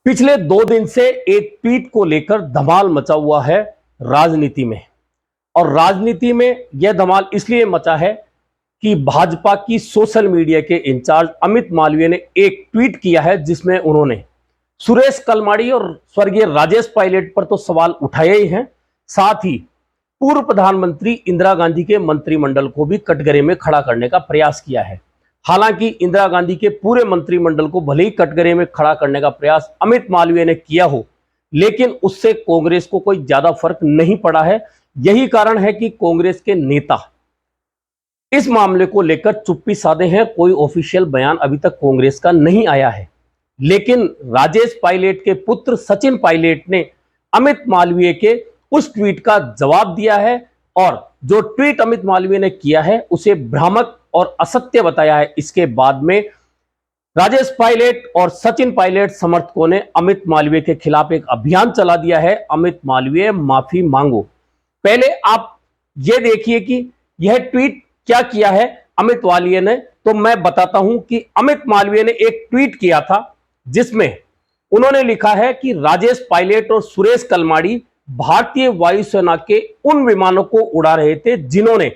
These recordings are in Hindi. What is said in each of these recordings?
पिछले 2 दिन से एक ट्वीट को लेकर धमाल मचा हुआ है राजनीति में। और राजनीति में यह धमाल इसलिए मचा है कि भाजपा की सोशल मीडिया के इंचार्ज अमित मालवीय ने एक ट्वीट किया है जिसमें उन्होंने सुरेश कलमाड़ी और स्वर्गीय राजेश पायलट पर तो सवाल उठाए ही हैं, साथ ही पूर्व प्रधानमंत्री इंदिरा गांधी के मंत्रिमंडल को भी कटघरे में खड़ा करने का प्रयास किया है। हालांकि इंदिरा गांधी के पूरे मंत्रिमंडल को भले ही कटघरे में खड़ा करने का प्रयास अमित मालवीय ने किया हो, लेकिन उससे कांग्रेस को कोई ज्यादा फर्क नहीं पड़ा है। यही कारण है कि कांग्रेस के नेता इस मामले को लेकर चुप्पी साधे हैं। कोई ऑफिशियल बयान अभी तक कांग्रेस का नहीं आया है, लेकिन राजेश पायलट के पुत्र सचिन पायलट ने अमित मालवीय के उस ट्वीट का जवाब दिया है और जो ट्वीट अमित मालवीय ने किया है उसे भ्रामक और असत्य बताया है। इसके बाद में राजेश पायलट और सचिन पायलट समर्थकों ने अमित मालवीय के खिलाफ एक अभियान चला दिया है। अमित मालवीय माफी मांगो। पहले आप यह देखिए कि यह ट्वीट क्या किया है अमित मालवीय ने, तो मैं बताता हूं कि अमित मालवीय ने एक ट्वीट किया था जिसमें उन्होंने लिखा है कि राजेश पायलट और सुरेश कलमाड़ी भारतीय वायुसेना के उन विमानों को उड़ा रहे थे जिन्होंने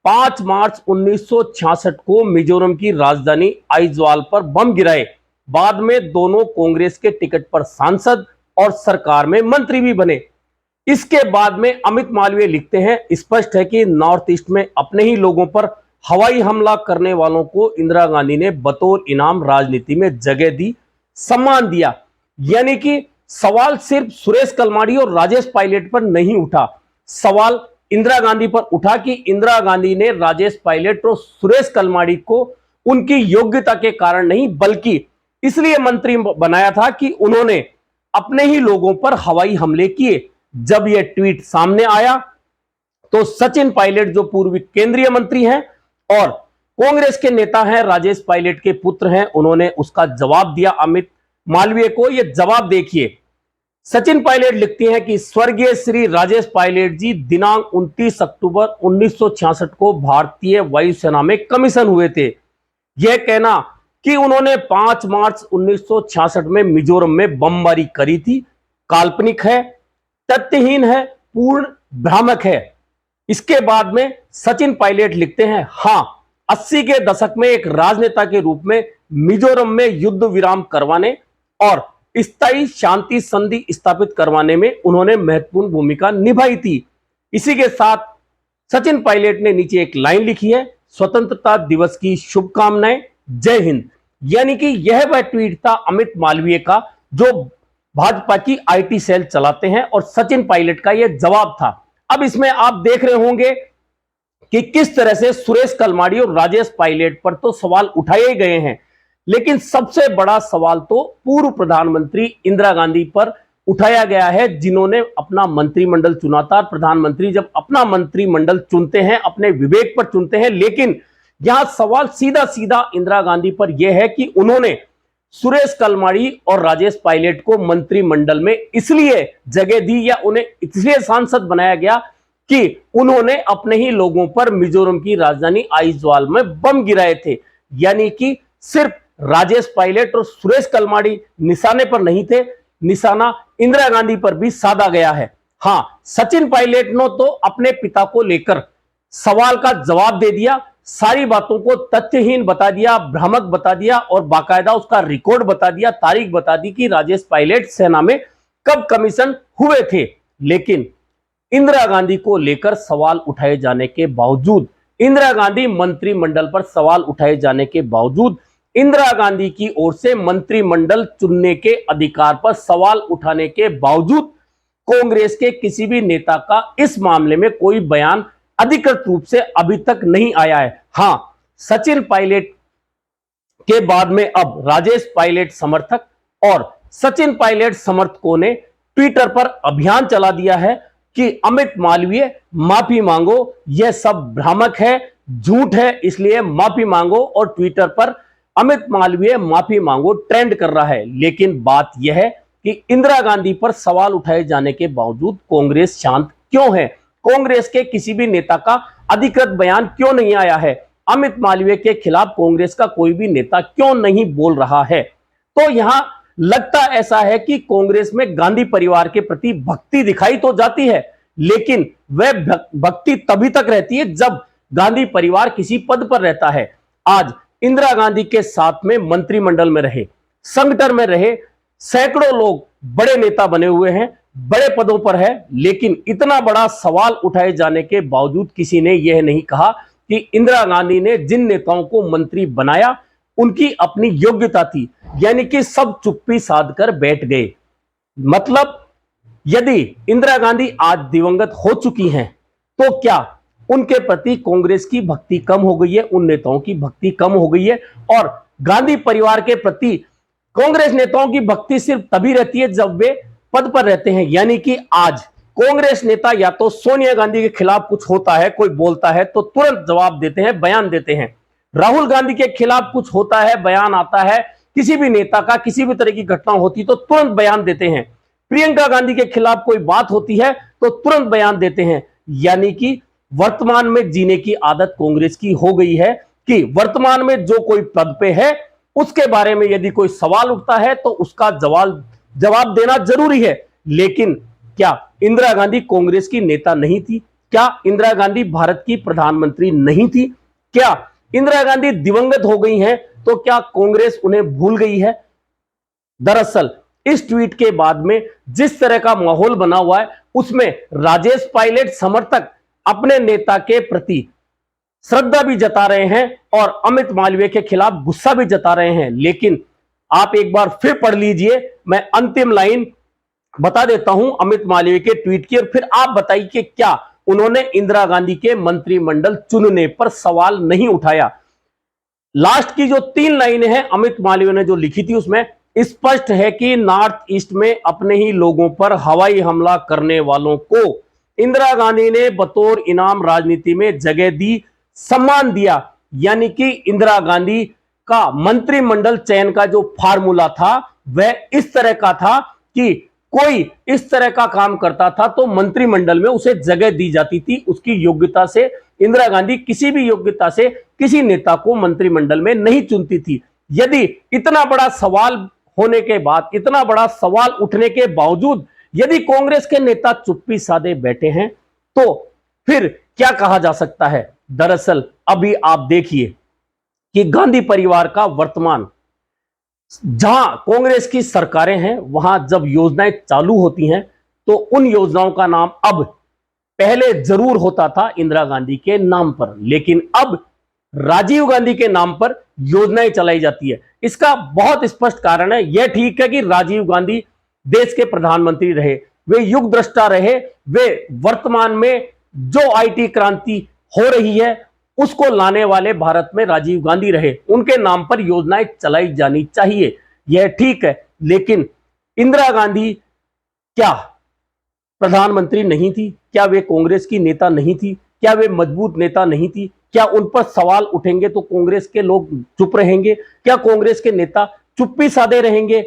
5 मार्च 1966 को मिजोरम की राजधानी आइजवाल पर बम गिराए। बाद में दोनों कांग्रेस के टिकट पर सांसद और सरकार में मंत्री भी बने। इसके बाद में अमित मालवीय लिखते हैं, स्पष्ट है कि नॉर्थ ईस्ट में अपने ही लोगों पर हवाई हमला करने वालों को इंदिरा गांधी ने बतौर इनाम राजनीति में जगह दी, सम्मान दिया। यानी कि सवाल सिर्फ सुरेश कलमाड़ी और राजेश पायलट पर नहीं उठा, सवाल इंदिरा गांधी पर उठा कि इंदिरा गांधी ने राजेश पायलट और सुरेश कलमाड़ी को उनकी योग्यता के कारण नहीं बल्कि इसलिए मंत्री बनाया था कि उन्होंने अपने ही लोगों पर हवाई हमले किए। जब यह ट्वीट सामने आया तो सचिन पायलट जो पूर्व केंद्रीय मंत्री हैं और कांग्रेस के नेता हैं, राजेश पायलट के पुत्र हैं, उन्होंने उसका जवाब दिया अमित मालवीय को। यह जवाब देखिए। सचिन पायलट लिखती हैं कि स्वर्गीय श्री राजेश पायलट जी दिनांक 29 अक्टूबर 1966 को भारतीय वायुसेना में कमीशन हुए थे। यह कहना कि उन्होंने 5 मार्च 1966 में मिजोरम में बमबारी करी थी काल्पनिक है, तथ्यहीन है, पूर्ण भ्रामक है। इसके बाद में सचिन पायलट लिखते हैं, हां 80 के दशक में एक राजनेता के रूप में मिजोरम में युद्ध विराम करवाने और स्थायी शांति संधि स्थापित करवाने में उन्होंने महत्वपूर्ण भूमिका निभाई थी। इसी के साथ सचिन पायलट ने नीचे एक लाइन लिखी है, स्वतंत्रता दिवस की शुभकामनाएं, जय हिंद। यानी कि यह वह ट्वीट था अमित मालवीय का जो भाजपा की आईटी सेल चलाते हैं और सचिन पायलट का यह जवाब था। अब इसमें आप देख रहे होंगे कि किस तरह से सुरेश कलमाड़ी और राजेश पायलट पर तो सवाल उठाए गए हैं, लेकिन सबसे बड़ा सवाल तो पूर्व प्रधानमंत्री इंदिरा गांधी पर उठाया गया है जिन्होंने अपना मंत्रिमंडल चुना था। प्रधानमंत्री जब अपना मंत्रिमंडल चुनते हैं अपने विवेक पर चुनते हैं, लेकिन यहां सवाल सीधा सीधा इंदिरा गांधी पर यह है कि उन्होंने सुरेश कलमाड़ी और राजेश पायलट को मंत्रिमंडल में इसलिए जगह दी या उन्हें इसलिए सांसद बनाया गया कि उन्होंने अपने ही लोगों पर मिजोरम की राजधानी आइजवाल में बम गिराए थे। यानी कि सिर्फ राजेश पायलट और सुरेश कलमाड़ी निशाने पर नहीं थे, निशाना इंदिरा गांधी पर भी साधा गया है। हां, सचिन पायलट ने तो अपने पिता को लेकर सवाल का जवाब दे दिया, सारी बातों को तथ्यहीन बता दिया, भ्रामक बता दिया और बाकायदा उसका रिकॉर्ड बता दिया, तारीख बता दी कि राजेश पायलट सेना में कब कमीशन हुए थे। लेकिन इंदिरा गांधी को लेकर सवाल उठाए जाने के बावजूद, इंदिरा गांधी मंत्रिमंडल पर सवाल उठाए जाने के बावजूद, इंदिरा गांधी की ओर से मंत्रिमंडल चुनने के अधिकार पर सवाल उठाने के बावजूद कांग्रेस के किसी भी नेता का इस मामले में कोई बयान अधिकृत रूप से अभी तक नहीं आया है। हां, सचिन पायलट के बाद में अब राजेश पायलट समर्थक और सचिन पायलट समर्थकों ने ट्विटर पर अभियान चला दिया है कि अमित मालवीय माफी मांगो, यह सब भ्रामक है, झूठ है, इसलिए माफी मांगो। और ट्विटर पर अमित मालवीय माफी मांगो ट्रेंड कर रहा है। लेकिन बात यह है कि इंदिरा गांधी पर सवाल उठाए जाने के बावजूद कांग्रेस शांत क्यों है? कांग्रेस के किसी भी नेता का अधिकृत बयान क्यों नहीं आया है? अमित मालवीय के खिलाफ कांग्रेस का कोई भी नेता क्यों नहीं बोल रहा है? तो यहां लगता ऐसा है कि कांग्रेस में गांधी परिवार के प्रति भक्ति दिखाई तो जाती है, लेकिन वह भक्ति तभी तक रहती है जब गांधी परिवार किसी पद पर रहता है। आज इंदिरा गांधी के साथ में मंत्रिमंडल में रहे, संगठन में रहे सैकड़ों लोग बड़े नेता बने हुए हैं, बड़े पदों पर है, लेकिन इतना बड़ा सवाल उठाए जाने के बावजूद किसी ने यह नहीं कहा कि इंदिरा गांधी ने जिन नेताओं को मंत्री बनाया उनकी अपनी योग्यता थी, यानी कि सब चुप्पी साध कर बैठ गए। मतलब यदि इंदिरा गांधी आज दिवंगत हो चुकी हैं तो क्या उनके प्रति कांग्रेस की भक्ति कम हो गई है, उन नेताओं की भक्ति कम हो गई है? और गांधी परिवार के प्रति कांग्रेस नेताओं की भक्ति सिर्फ तभी रहती है जब वे पद पर रहते हैं। यानी कि आज कांग्रेस नेता या तो सोनिया गांधी के खिलाफ कुछ होता है, कोई बोलता है तो तुरंत जवाब देते हैं, बयान देते हैं। राहुल गांधी के खिलाफ कुछ होता है, बयान आता है, किसी भी नेता का किसी भी तरह की घटना होती तो तुरंत बयान देते हैं। प्रियंका गांधी के खिलाफ कोई बात होती है तो तुरंत बयान देते हैं। यानी कि वर्तमान में जीने की आदत कांग्रेस की हो गई है कि वर्तमान में जो कोई पद पे है उसके बारे में यदि कोई सवाल उठता है तो उसका जवाब देना जरूरी है। लेकिन क्या इंदिरा गांधी कांग्रेस की नेता नहीं थी? क्या इंदिरा गांधी भारत की प्रधानमंत्री नहीं थी? क्या इंदिरा गांधी दिवंगत हो गई हैं तो क्या कांग्रेस उन्हें भूल गई है? दरअसल इस ट्वीट के बाद में जिस तरह का माहौल बना हुआ है उसमें राजेश पायलट समर्थक अपने नेता के प्रति श्रद्धा भी जता रहे हैं और अमित मालवीय के खिलाफ गुस्सा भी जता रहे हैं। लेकिन आप एक बार फिर पढ़ लीजिए, मैं अंतिम लाइन बता देता हूं अमित मालवीय के ट्वीट की, और फिर आप बताइए कि क्या उन्होंने इंदिरा गांधी के मंत्रिमंडल चुनने पर सवाल नहीं उठाया। लास्ट की जो 3 लाइनें हैं अमित मालवीय ने जो लिखी थी उसमें स्पष्ट है कि नॉर्थ ईस्ट में अपने ही लोगों पर हवाई हमला करने वालों को इंदिरा गांधी ने बतौर इनाम राजनीति में जगह दी, सम्मान दिया। यानी कि इंदिरा गांधी का मंत्रिमंडल चयन का जो फार्मूला था वह इस तरह का था कि कोई इस तरह का काम करता था तो मंत्रिमंडल में उसे जगह दी जाती थी उसकी योग्यता से। इंदिरा गांधी किसी भी योग्यता से किसी नेता को मंत्रिमंडल में नहीं चुनती थी। यदि इतना बड़ा सवाल होने के बाद, इतना बड़ा सवाल उठने के बावजूद यदि कांग्रेस के नेता चुप्पी साधे बैठे हैं तो फिर क्या कहा जा सकता है? दरअसल अभी आप देखिए कि गांधी परिवार का वर्तमान, जहां कांग्रेस की सरकारें हैं वहां जब योजनाएं चालू होती हैं तो उन योजनाओं का नाम अब पहले जरूर होता था इंदिरा गांधी के नाम पर, लेकिन अब राजीव गांधी के नाम पर योजनाएं चलाई जाती है। इसका बहुत स्पष्ट कारण है। यह ठीक है कि राजीव गांधी देश के प्रधानमंत्री रहे, वे युग दृष्टा रहे, वे वर्तमान में जो आईटी क्रांति हो रही है उसको लाने वाले भारत में राजीव गांधी रहे, उनके नाम पर योजनाएं चलाई जानी चाहिए, यह ठीक है। लेकिन इंदिरा गांधी क्या प्रधानमंत्री नहीं थी? क्या वे कांग्रेस की नेता नहीं थी? क्या वे मजबूत नेता नहीं थी? क्या उन पर सवाल उठेंगे तो कांग्रेस के लोग चुप रहेंगे? क्या कांग्रेस के नेता चुप्पी साधे रहेंगे?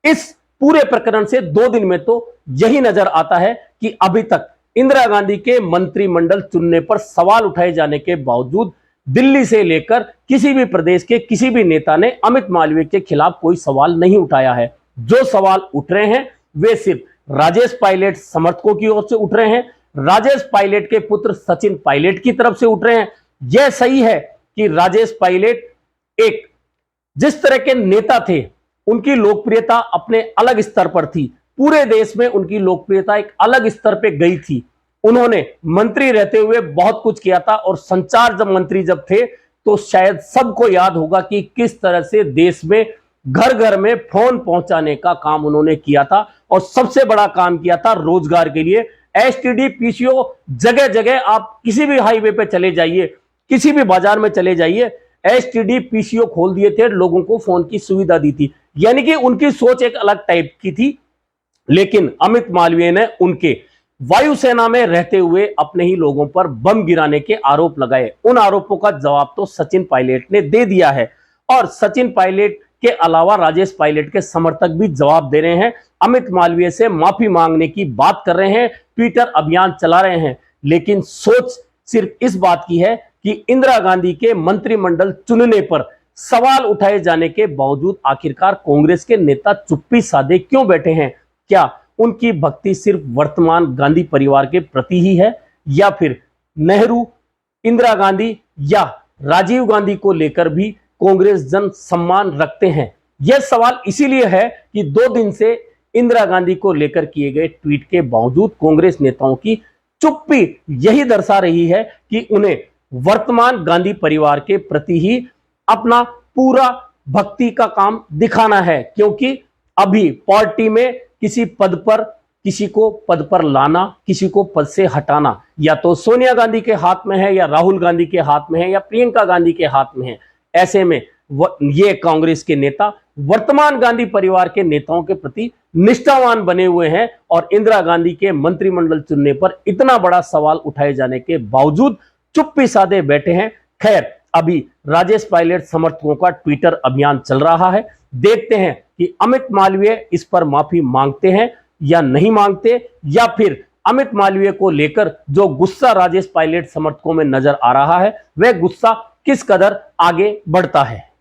इस पूरे प्रकरण से 2 दिन में तो यही नजर आता है कि अभी तक इंदिरा गांधी के मंत्रिमंडल चुनने पर सवाल उठाए जाने के बावजूद दिल्ली से लेकर किसी भी प्रदेश के किसी भी नेता ने अमित मालवीय के खिलाफ कोई सवाल नहीं उठाया है। जो सवाल उठ रहे हैं वे सिर्फ राजेश पायलट समर्थकों की ओर से उठ रहे हैं, राजेश पायलट के पुत्र सचिन पायलट की तरफ से उठ रहे हैं। यह सही है कि राजेश पायलट एक जिस तरह के नेता थे उनकी लोकप्रियता अपने अलग स्तर पर थी, पूरे देश में उनकी लोकप्रियता एक अलग स्तर पे गई थी। उन्होंने मंत्री रहते हुए बहुत कुछ किया था और संचार जब मंत्री जब थे तो शायद सबको याद होगा कि किस तरह से देश में घर घर में फोन पहुंचाने का काम उन्होंने किया था और सबसे बड़ा काम किया था रोजगार के लिए। एसटीडी पीसीओ जगह जगह, आप किसी भी हाईवे पे चले जाइए, किसी भी बाजार में चले जाइए, एसटीडी पीसीओ खोल दिए थे, लोगों को फोन की सुविधा दी थी। यानी कि उनकी सोच एक अलग टाइप की थी। लेकिन अमित मालवीय ने उनके वायुसेना में रहते हुए अपने ही लोगों पर बम गिराने के आरोप लगाए। उन आरोपों का जवाब तो सचिन पायलट ने दे दिया है और सचिन पायलट के अलावा राजेश पायलट के समर्थक भी जवाब दे रहे हैं, अमित मालवीय से माफी मांगने की बात कर रहे हैं, ट्विटर अभियान चला रहे हैं। लेकिन सोच सिर्फ इस बात की है कि इंदिरा गांधी के मंत्रिमंडल चुनने पर सवाल उठाए जाने के बावजूद आखिरकार कांग्रेस के नेता चुप्पी साधे क्यों बैठे हैं? क्या उनकी भक्ति सिर्फ वर्तमान गांधी परिवार के प्रति ही है, या फिर नेहरू, इंदिरा गांधी या राजीव गांधी को लेकर भी कांग्रेस जन सम्मान रखते हैं? यह सवाल इसीलिए है कि 2 दिन से इंदिरा गांधी को लेकर किए गए ट्वीट के बावजूद कांग्रेस नेताओं की चुप्पी यही दर्शा रही है कि उन्हें वर्तमान गांधी परिवार के प्रति ही अपना पूरा भक्ति का काम दिखाना है, क्योंकि अभी पार्टी में किसी पद पर, किसी को पद पर लाना, किसी को पद से हटाना या तो सोनिया गांधी के हाथ में है, या राहुल गांधी के हाथ में है, या प्रियंका गांधी के हाथ में है। ऐसे में ये कांग्रेस के नेता वर्तमान गांधी परिवार के नेताओं के प्रति निष्ठावान बने हुए हैं और इंदिरा गांधी के मंत्रिमंडल चुनने पर इतना बड़ा सवाल उठाए जाने के बावजूद चुप्पी साधे बैठे हैं। खैर, अभी राजेश पायलट समर्थकों का ट्विटर अभियान चल रहा है। देखते हैं कि अमित मालवीय इस पर माफी मांगते हैं या नहीं मांगते, या फिर अमित मालवीय को लेकर जो गुस्सा राजेश पायलट समर्थकों में नजर आ रहा है वह गुस्सा किस कदर आगे बढ़ता है।